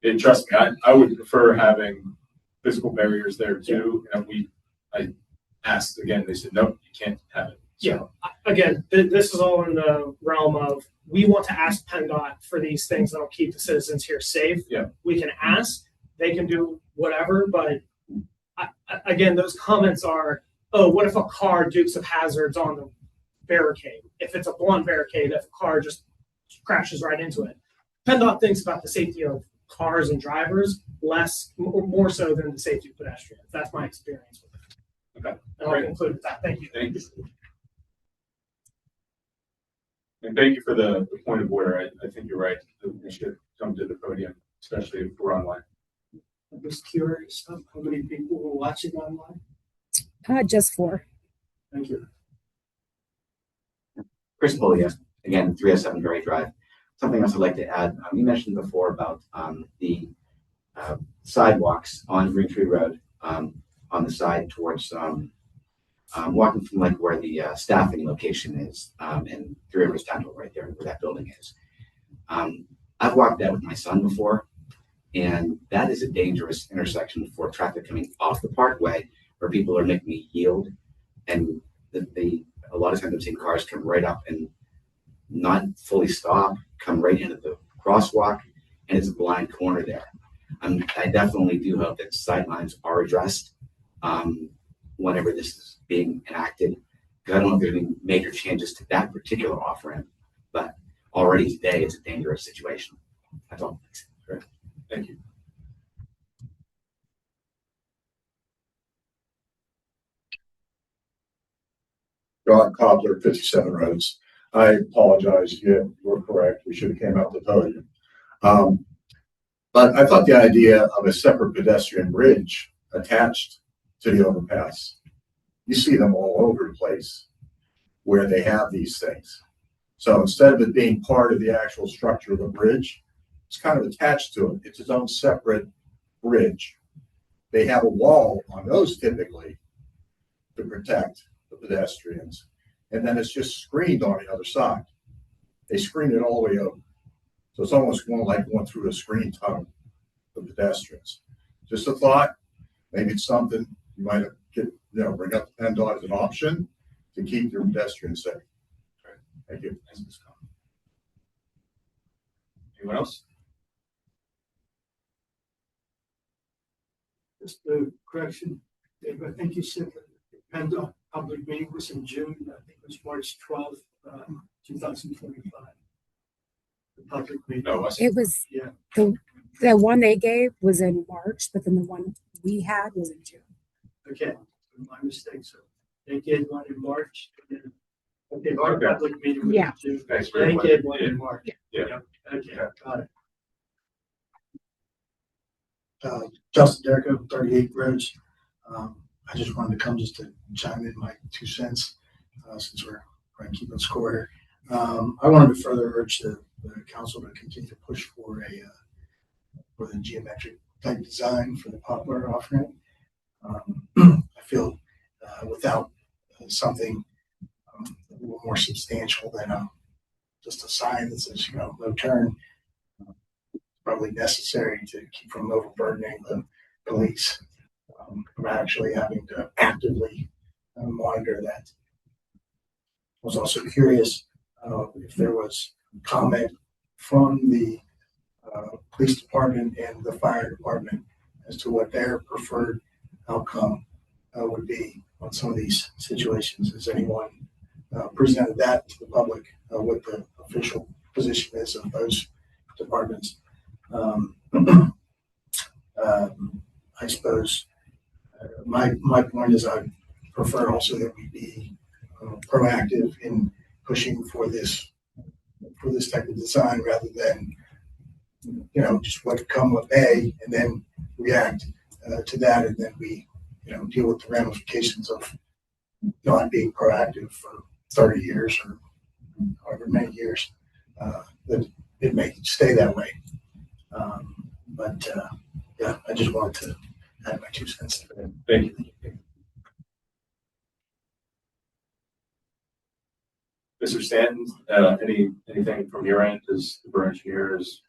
And trust me, I would prefer having physical barriers there too. And I asked again, they said, nope, you can't have it. So, yeah, again, this is all in the realm of, we want to ask PennDOT for these things that'll keep the citizens here safe. Yeah. We can ask, they can do whatever, but again, those comments are, oh, what if a car dukes of hazards on the barricade? If it's a blunt barricade, if a car just crashes right into it. PennDOT thinks about the safety of cars and drivers more so than the safety of pedestrians. That's my experience with it. Okay. And I'll conclude with that. Thank you. Thank you. And thank you for the point of order. I think you're right. We should come to the podium, especially if we're online. I'm just curious of how many people were watching online. Just 4. Thank you. Chris Bolia, again, 307 Berry Drive. Something else I'd like to add. You mentioned before about the sidewalks on Green Tree Road on the side towards walking from like where the staffing location is and Three Rivers Dental right there where that building is. I've walked that with my son before, and that is a dangerous intersection for traffic coming off the parkway where people are making a yield, and a lot of times I've seen cars come right up and not fully stop, come right into the crosswalk, and it's a blind corner there. I definitely do hope that sightlines are addressed whenever this is being enacted, because I don't know if there's any major changes to that particular off-ramp, but already today it's a dangerous situation. That's all. Great. Thank you. John Cobbler, 57 Roads. I apologize. You were correct. We should have came out the podium. But I thought the idea of a separate pedestrian bridge attached to the overpass, you see them all over the place where they have these things. So instead of it being part of the actual structure of the bridge, it's kind of attached to it. It's its own separate bridge. They have a wall on those typically to protect the pedestrians. And then it's just screened on the other side. They screen it all the way over. So it's almost like going through a screen tunnel for pedestrians. Just a thought, maybe it's something you might bring up to PennDOT as an option to keep your pedestrians safe. Right. Thank you. Anyone else? Just a correction, Dave, I think you said that the PennDOT public meeting was in June. I think it was March 12th, 2025. The public meeting. No, It was Yeah. the one they gave was in March, but then the one we had was in June. Okay, my mistake. So they did one in March. Okay, our public meeting was Yeah. in June. Thanks very They much. did one Yeah. in March. Yeah. Yep. Okay, got it. Justin Derrico, 38 Roads. I just wanted to come just to chime in my 2 cents since we're trying to keep on score here. I wanted to further urge the council to continue to push for the geometric type design for the poplar off-ramp. I feel without something a little more substantial than just a sign that says, no turn, probably necessary to keep from overburdening the police, from actually having to actively monitor that. I was also curious if there was comment from the police department and the fire department as to what their preferred outcome would be on some of these situations. Has anyone presented that to the public, what the official position is of those departments? I suppose my point is I prefer also that we be proactive in pushing for this type of design rather than just what come what may and then react to that, and then we deal with the ramifications of not being proactive for 30 years or however many years that it may stay that way. But yeah, I just wanted to add my 2 cents. Thank you. Mr. Stanton, anything from your end as the borough engineer has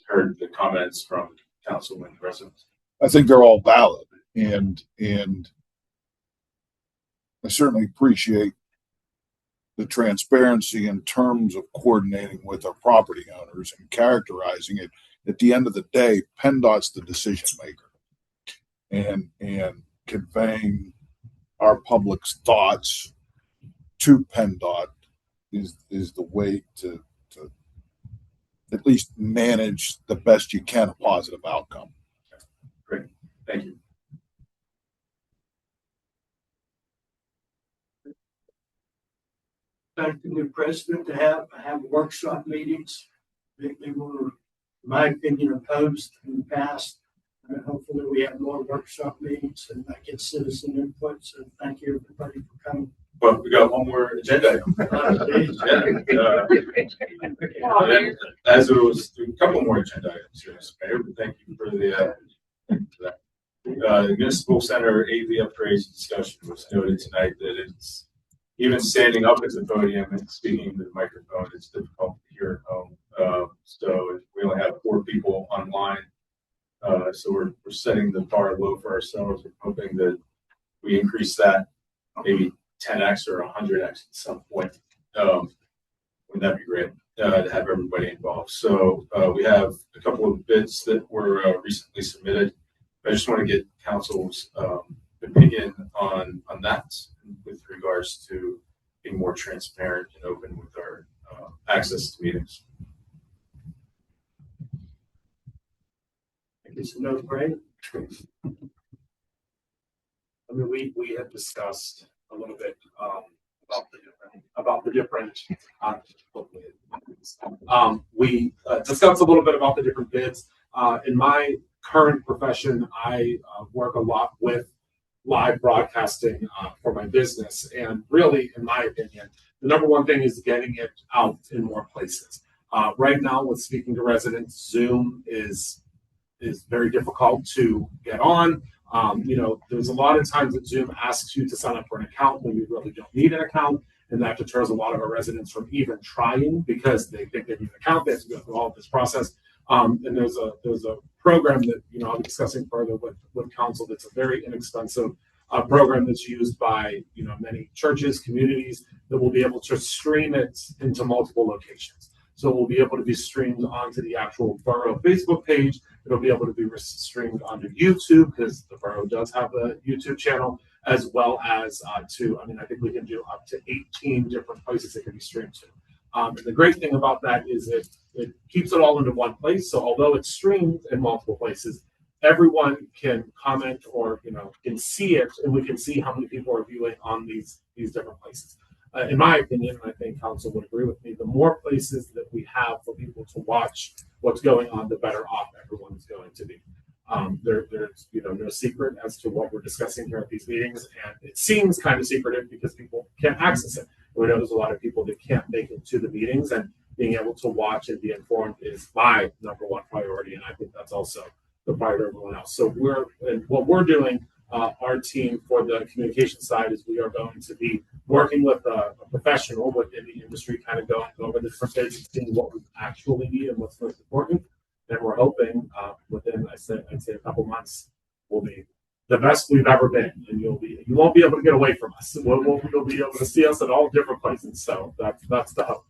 heard the comments from council and residents? I think they're all valid, and I certainly appreciate the transparency in terms of coordinating with our property owners and characterizing it. At the end of the day, PennDOT's the decision maker, and conveying our public's thoughts to PennDOT is the way to at least manage the best you can a positive outcome. Great, thank you. Thank the new president to have workshop meetings. They were, in my opinion, opposed in the past. And hopefully we have more workshop meetings and that gets citizen input. So thank you everybody for coming. Well, we got one more agenda item. As it was a couple more agenda items here, Mr. Mayor, but thank you for that. The municipal center AV upgrades discussion was noted tonight that it's even standing up at the podium and speaking to the microphone, it's difficult to hear at home. So we only have 4 people online. So we're setting the bar low for ourselves. We're hoping that we increase that maybe 10x or 100x at some point. Wouldn't that be great to have everybody involved? So we have a couple of bids that were recently submitted. I just want to get council's opinion on that with regards to being more transparent and open with our access to meetings. It's a no-brainer. I mean, we had discussed a little bit about the different we discussed a little bit about the different bids. In my current profession, I work a lot with live broadcasting for my business, and really, in my opinion, the number one thing is getting it out in more places. Right now, with speaking to residents, Zoom is very difficult to get on. There's a lot of times that Zoom asks you to sign up for an account when you really don't need an account, and that deters a lot of our residents from even trying because they think they need an account. They have to go through all of this process. And there's a program that I'll be discussing further with council. That's a very inexpensive program that's used by many churches, communities that will be able to stream it into multiple locations. So it will be able to be streamed onto the actual borough Facebook page. It'll be able to be streamed onto YouTube because the borough does have a YouTube channel, as well as I think we can do up to 18 different places it can be streamed to. And the great thing about that is it keeps it all into one place. So although it's streamed in multiple places, everyone can comment or can see it, and we can see how many people are viewing on these different places. In my opinion, and I think council would agree with me, the more places that we have for people to watch what's going on, the better off everyone is going to be. There's no secret as to what we're discussing here at these meetings, and it seems kind of secretive because people can't access it. We know there's a lot of people that can't make it to the meetings, and being able to watch and be informed is my number one priority, and I think that's also the priority of everyone else. So what we're doing our team for the communication side is we are going to be working with a professional within the industry, kind of going over the different bids and seeing what we actually need and what's most important. And we're hoping within, I'd say a couple months, we'll be the best we've ever been, and you won't be able to get away from us. You'll be able to see us at all different places. So that's the hope.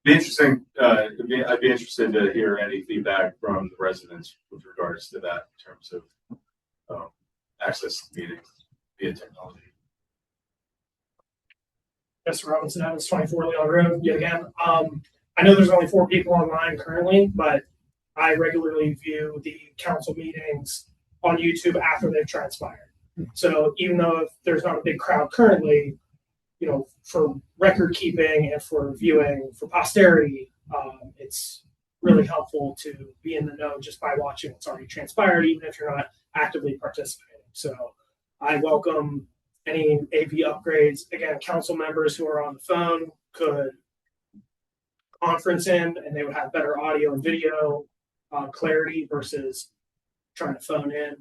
Be interesting. I'd be interested to hear any feedback from the residents with regards to that in terms of access to meetings via technology. Mr. Robinson, Evans, 24 Leon Road, yet again. I know there's only 4 people online currently, but I regularly view the council meetings on YouTube after they've transpired. So even though if there's not a big crowd currently, you know, for record keeping and for viewing for posterity, it's really helpful to be in the know just by watching what's already transpired, even if you're not actively participating. So I welcome any AV upgrades. Again, council members who are on the phone could conference in and they would have better audio and video clarity versus trying to phone in.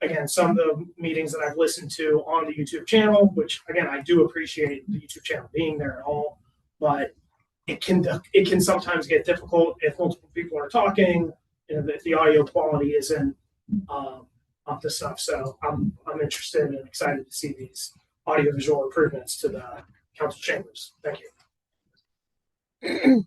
Again, some of the meetings that I've listened to on the YouTube channel, which again, I do appreciate the YouTube channel being there at all, but it can sometimes get difficult if multiple people are talking and if the audio quality isn't up to stuff. So I'm interested and excited to see these audiovisual improvements to the council chambers. Thank you.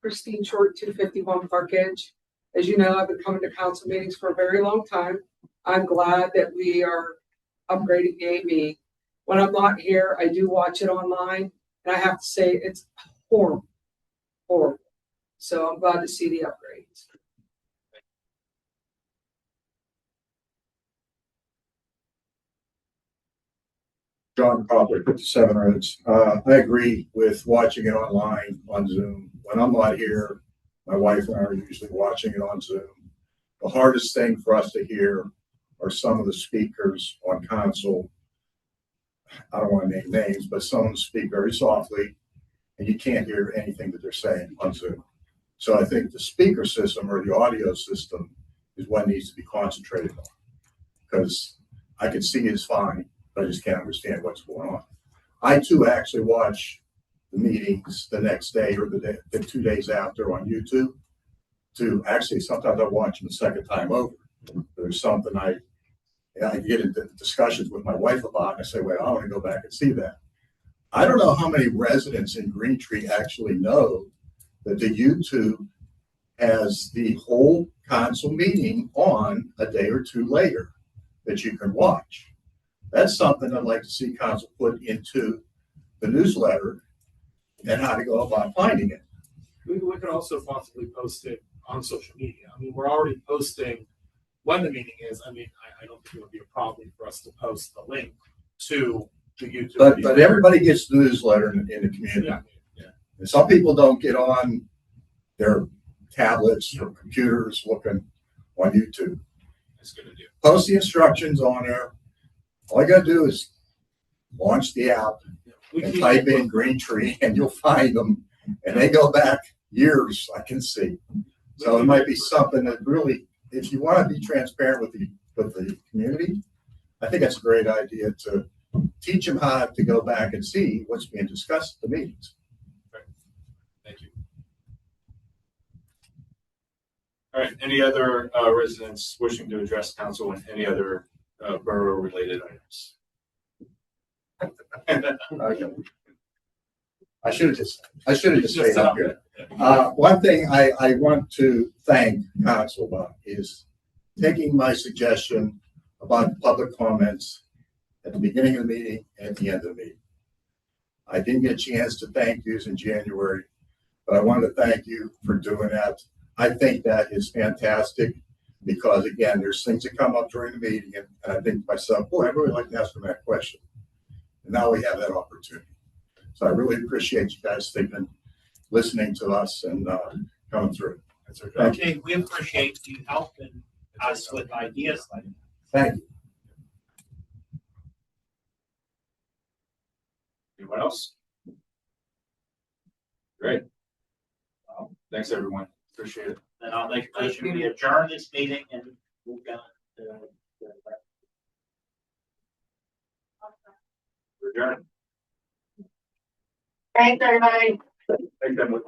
Christine Short, 251 Park Edge. As you know, I've been coming to council meetings for a very long time. I'm glad that we are upgrading the AV. When I'm not here, I do watch it online, and I have to say it's horrible, horrible. So I'm glad to see the upgrades. John Cobbler, 57 Roads. I agree with watching it online on Zoom. When I'm not here, my wife and I are usually watching it on Zoom. The hardest thing for us to hear are some of the speakers on console. I don't want to name names, but some of them speak very softly, and you can't hear anything that they're saying on Zoom. So I think the speaker system or the audio system is what needs to be concentrated on, because I can see it's fine, but I just can't understand what's going on. I too actually watch the meetings the next day or the 2 days after on YouTube. Sometimes I watch them a second time over. There's something I get into discussions with my wife about, and I say, well, I want to go back and see that. I don't know how many residents in Green Tree actually know that the YouTube has the whole council meeting on a day or two later that you can watch. That's something I'd like to see council put into the newsletter and how to go about finding it. We could also possibly post it on social media. I mean, we're already posting when the meeting is. I mean, I don't think it would be a problem for us to post the link to the YouTube. But everybody gets the newsletter in the community. Yeah. And some people don't get on their tablets or computers looking on YouTube. That's good to do. Post the instructions on there. All you gotta do is launch the app and type in Green Tree and you'll find them. And they go back years, I can see. So it might be something that really, if you want to be transparent with the community, I think that's a great idea to teach them how to go back and see what's being discussed at the meetings. Thank you. All right. Any other residents wishing to address council on any other borough-related items? Okay. I should have just stayed up here. One thing I want to thank council about is taking my suggestion about public comments at the beginning of the meeting and at the end of the meeting. I didn't get a chance to thank you in January, but I wanted to thank you for doing that. I think that is fantastic because, again, there's things that come up during the meeting, and I think to myself, boy, I'd really like to ask them that question. And now we have that opportunity. So I really appreciate you guys listening to us and coming through. That's okay. We appreciate you helping us with ideas like that. Thank you. Anyone else? Great. Well, thanks, everyone. Appreciate it. And I'll make a motion we adjourn this meeting and we'll go. Adjourn. Thanks, everybody. Thank you.